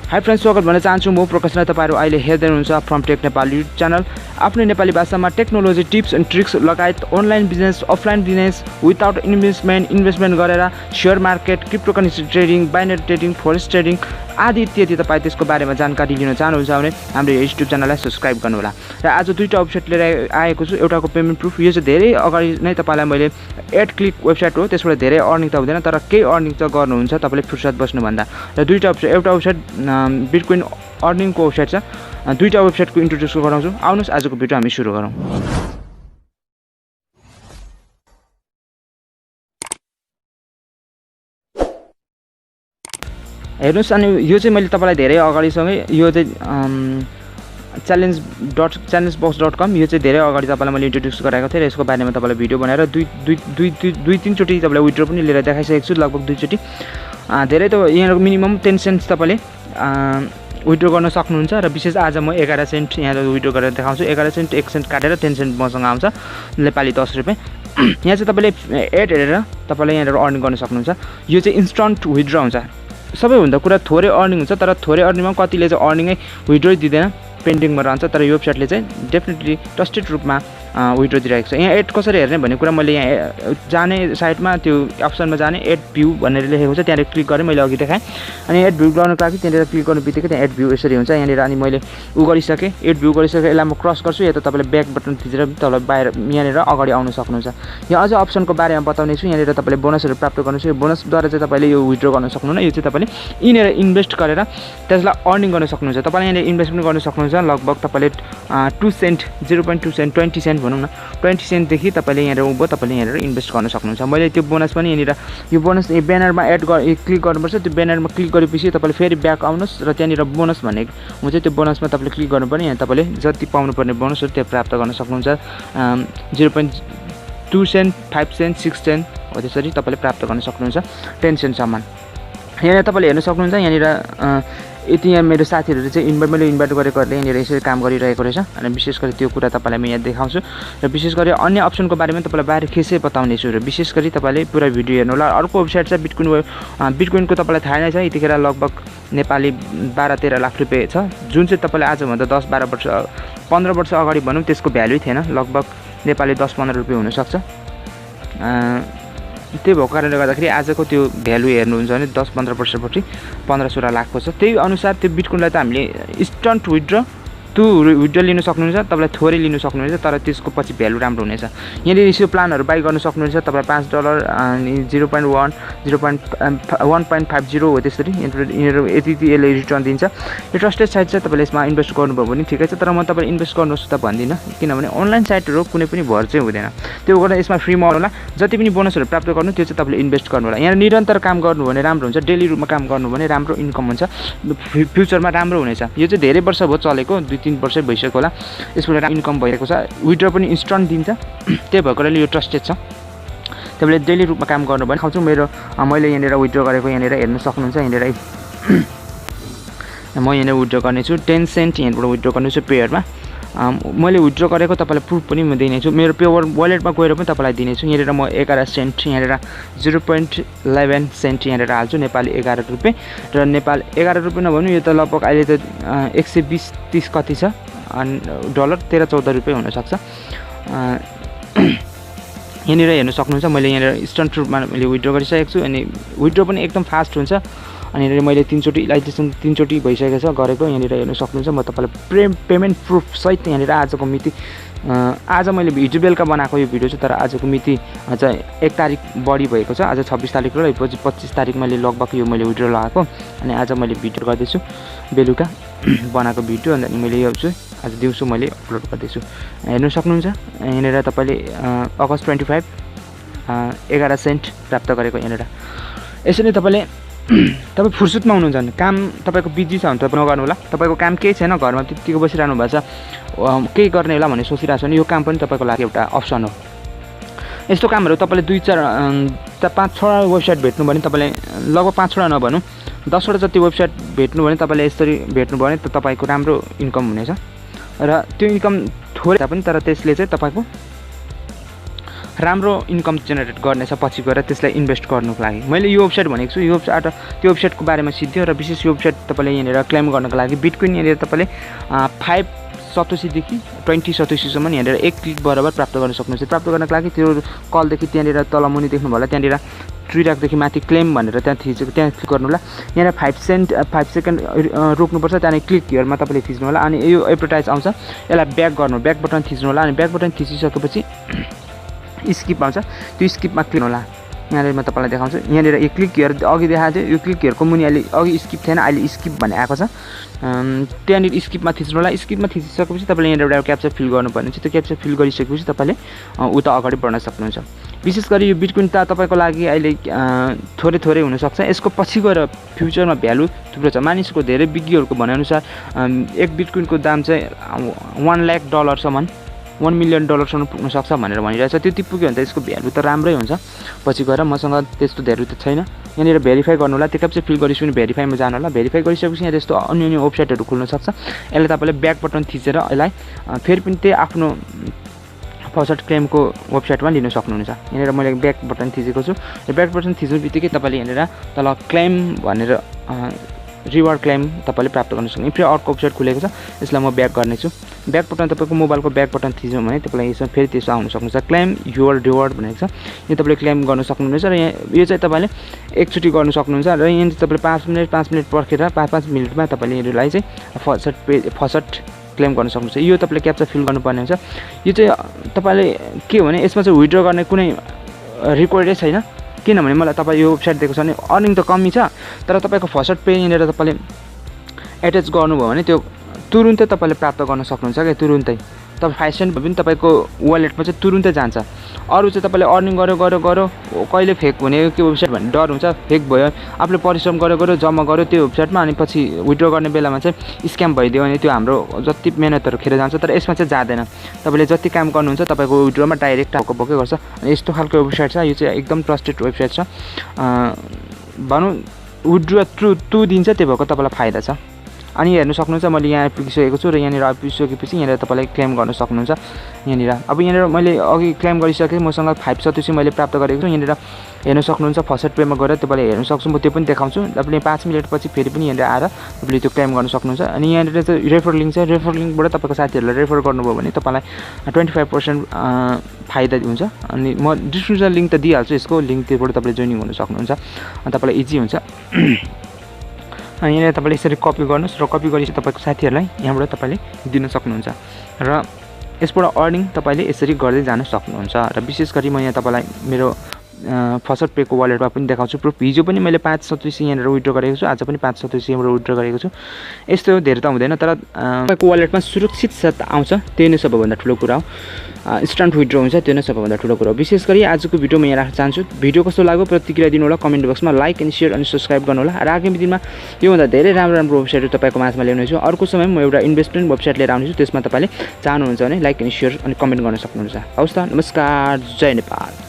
High friends, स्वागत भन्न चाहन्छु म प्रकाश र तपाईहरु अहिले हेर्दै हुनुहुन्छ फ्रमटेक नेपाल युट्युब च्यानल। आफ्नो नेपाली भाषामा टेक्नोलोजी टिप्स एन्ड ट्रिक्स लगायत online business, offline business without investment गरेर share market, cryptocurrency trading, binary trading, forex trading आदि इत्यादि तपाईँ त्यसको बारेमा जानकारी लिन चाहनुहुन्छ भने हाम्रो युट्युब च्यानललाई सब्स्क्राइब गर्नुहोला। र आज दुईटा वेबसाइट लिएर आएको छु। एउटाको पेमेन्ट प्रुफ, यो चाहिँ धेरै अगाडि नै तपाईलाई मैले एड क्लिक वेबसाइट हो, त्यसबाट धेरै अर्निङ त हुँदैन तर केही अर्निङ त गर्नुहुन्छ तपाईले फुर्सद बस्नु भन्दा। र दुईटा वेबसाइट, एउटा वेबसाइट बिटकोइन अर्निङको वेबसाइट छ, दुईटा वेबसाइटको इन्ट्रोड्युस गराउँछु। आउनुहोस् आजको भिडियो हामी सुरु गरौँ। हेर्नुस्, अनि यो चाहिँ मैले तपाईलाई धेरै अगाडिसँगै यो चाहिँ challengebox.com यो चाहिँ धेरै अगाडि तपाईलाई मैले इन्ट्रोड्युस गराएको थिएँ र यसको बारेमा तपाईलाई भिडियो बनाएर दुई तीन चोटि तपाईलाई विड्रो पनि लिएर देखाइसकेको छु, लगभग 2 चोटि। धेरै त यहाँ मिनिमम 10 सेन्ट्स तपाईले विड्रो गर्न सक्नुहुन्छ र विशेष आज म 11 सेन्ट यहाँ विड्रो गरेर देखाउँछु। 11 सेन्ट 1 सेन्ट काटेर 10 सेन्ट मसँग आउँछ, नेपाली 10 रुपैयाँ। यहाँ चाहिँ तपाईले एड हेरेर तपाईले यहाँबाट अर्निङ गर्न सक्नुहुन्छ। यो चाहिँ इन्स्टन्ट विड्रो हुन्छ। सबैभन्दा कुरा थोरै अर्निङ हुन्छ, तर थोरै अर्निङमा कतिले चाहिँ अर्निङै विड्रो दिँदैन, पेन्डिङमा रहन्छ। तर यो वेबसाइटले चाहिँ डेफिनेटली ट्रस्टेड रूपमा विड्रो दिइरहेको छ। यहाँ एड कसरी हेर्ने भन्ने कुरा मैले यहाँ जाने साइटमा त्यो अप्सनमा जाने एड भ्यू भनेर लेखेको छ, त्यहाँनिर क्लिक गरेँ। मैले अघि देखाएँ। अनि एड भ्यू गर्नको लागि त्यहाँनिर क्लिक गर्नु बित्तिकै त्यहाँ एड भ्यू यसरी हुन्छ यहाँनिर। अनि मैले गरिसकेँ, एड भ्यू गरिसकेँ। यसलाई म क्रस गर्छु या त तपाईँले ब्याक बटन थिचेर तपाईँलाई बाहिर यहाँनिर अगाडि आउन सक्नुहुन्छ। यहाँ अझ अप्सनको बारेमा बताउने छु। यहाँनिर तपाईँले बोनसहरू प्राप्त गर्नुहुन्छ। यो बोनसद्वारा चाहिँ तपाईँले यो विड्रो गर्न सक्नुहुन्न। यो चाहिँ तपाईँले यिनीहरू इन्भेस्ट गरेर त्यसलाई अर्निङ गर्न सक्नुहुन्छ। तपाईँले यहाँनिर इन्भेस्ट पनि गर्न सक्नुहुन्छ। लगभग तपाईँले 2 सेन्ट, 0.2 सेन्ट, 20 सेन्ट भनौँ न, 20 सेन्टदेखि तपाईँले यहाँनिर उभो तपाईँले यहाँनिर इन्भेस्ट गर्न सक्नुहुन्छ। मैले त्यो बोनस पनि यहाँनिर यो बोनस ब्यानरमा क्लिक गर्नुपर्छ। त्यो ब्यानरमा क्लिक गरेपछि तपाईँले फेरि ब्याक आउनुहोस् र त्यहाँनिर बोनस भन्ने हुन्छ, त्यो बोनसमा तपाईँले क्लिक गर्नुपर्ने। यहाँ तपाईँले जति पाउनुपर्ने बोनसहरू त्यो प्राप्त गर्न सक्नुहुन्छ। 0.2 सेन्ट, 5 सेन्ट, 6 सेन्ट हो, त्यसरी तपाईँले प्राप्त गर्न सक्नुहुन्छ 10 सेन्टसम्म। यहाँनिर तपाईँले हेर्न सक्नुहुन्छ। यहाँनिर यति यहाँ मेरो साथीहरू चाहिँ मैले इन्भाइट गरेकोहरूले यहाँनिर यसरी काम गरिरहेको रहेछ। अनि विशेष गरी त्यो कुरा तपाईँलाई म यहाँ देखाउँछु र विशेष गरी अन्य अप्सनको बारेमा तपाईँलाई बाहिर खेसै बताउने छु। र विशेष गरी तपाईँले पुरा भिडियो हेर्नु होला। अर्को वेबसाइट छ बिटकोइनको, तपाईँलाई थाहा नै छ। यतिखेर लगभग नेपाली 12-13 लाख रुपियाँ छ, जुन चाहिँ तपाईँले आजभन्दा 10-12 वर्ष 15 वर्ष अगाडि भनौँ त्यसको भ्यालु थिएन। लगभग नेपाली 10-15 रुपियाँ हुनसक्छ। त्यही भएको कारणले गर्दाखेरि आजको त्यो भ्यालु हेर्नुहुन्छ भने 10-15 वर्षपछि 15-16 लाखको छ। त्यही अनुसार त्यो बिटकोइनलाई त हामीले इन्स्टन्ट विड्रो लिन सक्नुहुन्छ। तपाईँलाई थोरै लिन सक्नुहुन्छ, तर त्यसको पछि भ्यालु राम्रो हुनेछ। यहाँनिर यो प्लानहरू बाई गर्न सक्नुहुन्छ। तपाईँलाई $5 अनि 0.1, 1.50 हो, त्यसरी यिनीहरू यति यसले रिटर्न दिन्छ। यो ट्रस्टेड साइट छ, तपाईँले यसमा इन्भेस्ट गर्नुभयो भने ठिकै छ। तर म तपाईँले इन्भेस्ट गर्नुहोस् त भन्दिनँ, किनभने अनलाइन साइटहरू कुनै पनि भर चाहिँ हुँदैन। त्यो गर्दा यसमा फ्रीमा होला। जति पनि बोनसहरू प्राप्त गर्नु त्यो चाहिँ तपाईँले इन्भेस्ट गर्नु होला। यहाँ निरन्तर काम गर्नु भने राम्रो हुन्छ। डेली रूपमा काम गर्नु भने राम्रो इन्कम हुन्छ, फ्युचरमा राम्रो हुनेछ। यो चाहिँ धेरै वर्ष भयो चलेको, 2-3 वर्षै भइसक्यो होला। यसबाट इन्कम भइरहेको छ। विड्रो पनि इन्स्टन्ट दिन्छ। त्यही भएकोले यो ट्रस्टेड छ। तपाईँले डेली रूपमा काम गर्नु भने खाउँछु। मैले यहाँनिर विड्रो गरेको यहाँनिर हेर्न सक्नुहुन्छ। यहाँनिर म यहाँनिर विड्रो गर्नेछु 10 सेन्ट यहाँबाट विड्रो गर्नेछु पेयरमा। मैले विड्रो गरेको तपाईँलाई प्रुफ पनि म दिनेछु। मेरो पेयर वालेटमा गएर पनि तपाईँलाई दिनेछु। यहाँनिर म 11 सेन्ट यहाँनिर 0.11 सेन्ट यहाँनिर हाल्छु, नेपाली 11 रुपियाँ। र नेपाल 11 रुपियाँ नभनु, यो त लगभग अहिले त 120-30 कति छ डलर, 13-14 रुपियाँ हुनसक्छ। यहाँनिर हेर्न सक्नुहुन्छ। मैले यहाँनिर इन्स्टन्ट रूपमा मैले विड्रो गरिसकेको छु। अनि विड्रो पनि एकदम फास्ट हुन्छ। अनि मैले 3 चोटि अहिलेसम्म 3 चोटि भइसकेको छ गरेको। यहाँनिर हेर्न सक्नुहुन्छ। म तपाईँलाई पेमेन्ट प्रुफ सहित यहाँनिर आजको मिति, आज मैले हिजो बेलुका बनाएको यो भिडियो छ, तर आजको मिति अझ 1 तारिक बढी भएको छ। आज 26 तारिक र 25 तारिक मैले लगभग यो मैले विड्रो लगाएको। अनि आज मैले भिडियो गर्दैछु, बेलुका बनाएको भिडियो। अनि मैले यो चाहिँ आज दिउँसो मैले अपलोड गर्दैछु, हेर्न सक्नुहुन्छ। यहाँनिर तपाईँले अगस्त 25 11 सेन्ट प्राप्त गरेको यहाँनिर। यसरी तपाईँ फुर्सुदमा हुनुहुन्छ भने, काम तपाईँको बिजी छ भने तपाईँ नगर्नु होला। तपाईँको काम केही छैन, घरमा त्यतिको बसिरहनु भएको छ, केही गर्ने होला भन्ने सोचिरहेको छ भने यो काम पनि तपाईँको लागि एउटा अप्सन हो। यस्तो कामहरू तपाईँले 2-4-5-6 वेबसाइट भेट्नु भने तपाईँले लगभग 5-6 नभनौँ 10वटा जति वेबसाइट भेट्नु भने तपाईँले यसरी भेट्नुभयो भने त तपाईँको राम्रो इन्कम हुनेछ। र त्यो इन्कम थोरै पनि, तर त्यसले चाहिँ तपाईँको राम्रो इन्कम जेनेरेट गर्नेछ पछि गएर त्यसलाई इन्भेस्ट गर्नुको लागि। मैले यो वेबसाइट भनेको छु, यो वेबसाइट त्यो वेबसाइटको बारेमा सिद्धि र विशेष यो वेबसाइट तपाईँले यहाँनिर क्लेम गर्नको लागि बिटकोइन यहाँनिर तपाईँले 5 सतोसीदेखि 20 सतोसीसम्म यहाँनिर 1 क्लिक बराबर प्राप्त गर्न सक्नुहुन्छ। प्राप्त गर्नको लागि त्यो कलदेखि त्यहाँनिर तल मुनि देख्नु भयो होला, त्यहाँनिर ट्रिराकदेखि माथि क्लेम भनेर त्यहाँ थिचेको, त्यहाँ क्लिक गर्नु होला। यहाँनिर 5 सेकेन्ड रोक्नुपर्छ, त्यहाँदेखि क्लिक हियरमा तपाईँले थिच्नु होला अनि यो एडभर्टाइज आउँछ, यसलाई ब्याक गर्नु, ब्याक बटन थिच्नु होला अनि ब्याक बटन थिचिसकेपछि स्किप आउँछ, त्यो स्किपमा क्लिक होला। यहाँनिर म तपाईँलाई देखाउँछु, यहाँनिर यो क्लिक हियर अघि देखाएको थियो, यो क्लिक हियरको मुनि अहिले अघि स्किप थिएन, अहिले स्किप भन्ने आएको छ। त्यहाँनिर स्किपमा थिच्नु होला। स्किपमा थिचिसकेपछि तपाईँले यहाँनिर एउटा क्याप्चा फिल गर्नुपर्ने हुन्छ। त्यो क्याप्चा फिल गरिसकेपछि तपाईँले उता अगाडि बढ्न सक्नुहुन्छ। विशेष गरी यो बिटकोइन त तपाईँको लागि अहिले थोरै हुनसक्छ, यसको पछि गएर फ्युचरमा भ्यालु थुप्रो छ। मानिसको धेरै विज्ञहरूको भनाइअनुसार एक बिटकोइनको दाम चाहिँ $1 लाख $1 मिलियन पुग्न सक्छ भनेर भनिरहेछ। त्यति पुग्यो भने त यसको भ्यालु त राम्रै हुन्छ पछि गएर। मसँग त्यस्तो धेरै त छैन। यहाँनिर भेरिफाई गर्नु होला, त्यो क्याप्चा फिल गरिसकेपछि भेरिफाईमा जानु होला। भेरिफाई गरिसकेपछि यहाँ त्यस्तो अन्य वेबसाइटहरू खुल्न सक्छ। यसलाई तपाईँले ब्याक बटन थिचेर यसलाई फेरि पनि त्यही आफ्नो फर्स्ट क्लेमको वेबसाइटमा लिन सक्नुहुन्छ। यहाँनिर मैले ब्याक बटन थिचेको छु। यो ब्याक बटन थिच्नु बित्तिकै तपाईँले यहाँनिर तल क्लेम भनेर रिवार्ड क्लेम तपाईँले प्राप्त गर्न सक्नुहुन्छ। फेरि अर्को वेबसाइट खुलेको छ, यसलाई म ब्याक गर्नेछु। ब्याक बटन तपाईँको मोबाइलको ब्याक बटन थिच्नु भने तपाईँलाई यसमा फेरि त्यसो आउन सक्नुहुन्छ। क्लेम योर रिवार्ड भनेको छ, यो तपाईँले क्लेम गर्न सक्नुहुनेछ र यो चाहिँ तपाईँले एकचोटि गर्नु सक्नुहुन्छ र यहाँ चाहिँ तपाईँले 5 मिनट पर्खेर 5 मिनटमा तपाईँले यसलाई चाहिँ फर्स्ट क्लेम गर्न सक्नुहुन्छ। यो तपाईँले क्याप्चा फिल गर्नुपर्ने हुन्छ। यो चाहिँ तपाईँले के हो भने यसमा चाहिँ विथड्र गर्ने कुनै रिक्वायर्डै छैन, किनभने मलाई तपाईँ यो वेबसाइट दिएको छ भने अर्निङ त कमी छ, तर तपाईँको फर्स्ट पे यहाँनिर तपाईँले एट्याच गर्नुभयो भने त्यो तुरुन्तै तपाईँले प्राप्त गर्न सक्नुहुन्छ क्या, तुरुन्तै। तपाईँ 5 सेन्ट भए पनि तपाईँको वालेटमा चाहिँ तुरुन्तै जान्छ। अरू चाहिँ तपाईँले अर्निङ गऱ्यो कहिले फेक हुने के वेबसाइट भन्ने डर हुन्छ, फेक भयो आफूले परिश्रम गऱ्यो जम्मा गऱ्यो त्यो वेबसाइटमा अनि पछि विथड्र गर्ने बेलामा चाहिँ स्क्याम भइदियो भने त्यो हाम्रो जति मेहनतहरू खेर जान्छ। तर यसमा चाहिँ जाँदैन, तपाईँले जति काम गर्नुहुन्छ तपाईँको विथड्रमा डाइरेक्ट बोकै गर्छ। अनि यस्तो खालको वेबसाइट छ, यो चाहिँ एकदम ट्रस्टेड वेबसाइट छ। भनौँ विथड्र टु दिन्छ, त्यही भएको तपाईँलाई फाइदा छ। अनि हेर्नु सक्नुहुन्छ मैले यहाँ पुगिसकेको छु र यहाँनिर पुगिसकेपछि यहाँनिर तपाईँले क्लेम गर्न सक्नुहुन्छ। यहाँनिर अब यहाँनिर मैले अघि क्लेम गरिसकेँ, मसँग 5 सतोसी मैले प्राप्त गरेको छु। यहाँनिर हेर्नु सक्नुहुन्छ फर्स्ट पेमा गएर तपाईँले हेर्नु सक्छु, म त्यो पनि देखाउँछु। तपाईँले 5 मिनटपछि फेरि पनि यहाँनिर आएर तपाईँले त्यो क्लेम गर्न सक्नुहुन्छ। अनि यहाँनिर चाहिँ रेफर लिङ्क छ, रेफर लिङ्कबाट तपाईँको साथीहरूलाई रेफर गर्नुभयो भने तपाईँलाई 25% फाइदा हुन्छ। अनि म डिस्क्रिप्सन लिङ्क त दिइहाल्छु, यसको लिङ्क त्योबाट तपाईँले जोइनिङ हुन सक्नुहुन्छ अनि तपाईँलाई इजी हुन्छ। यहाँनिर तपाईँले यसरी कपी गर्नुहोस् र कपी गरेपछि तपाईँको साथीहरूलाई यहाँबाट तपाईँले दिन सक्नुहुन्छ र यसबाट अर्निङ तपाईँले यसरी गर्दै जान सक्नुहुन्छ। र विशेष गरी म यहाँ तपाईँलाई मेरो फर्स्ट पेको वालेटमा पनि देखाउँछु प्रुफ। हिजो पनि मैले 5 सतोसी यहाँनिर विथड्र गरेको छु, आज पनि 5 सतोसी यहाँबाट विथड्र गरेको छु। यस्तो धेरै त हुँदैन, तर तपाईँको वालेटमा सुरक्षित साथ आउँछ, त्यही नै सबैभन्दा ठुलो कुरा हो। इन्स्ट्यान्ट विथड्र हुन्छ, त्यो नै सबैभन्दा ठुलो कुरा हो। विशेष गरी आजको भिडियो म यहाँ राख्न चाहन्छु। भिडियो कस्तो लाग्यो प्रतिक्रिया दिनु होला कमेन्ट बक्समा, लाइक एन्ड सेयर अनि सब्सक्राइब गर्नु होला। र आगामी दिनमा योभन्दा धेरै राम्रो वेबसाइटहरू तपाईँको माझमा ल्याउनेछु। अर्को समय म एउटा इन्भेस्टमेन्ट वेबसाइट लिएर आउनेछु, त्यसमा तपाईँले चाहनुहुन्छ भने लाइक एन्ड सेयर अनि कमेन्ट गर्न सक्नुहुन्छ। हवस् त, नमस्कार, जय नेपाल।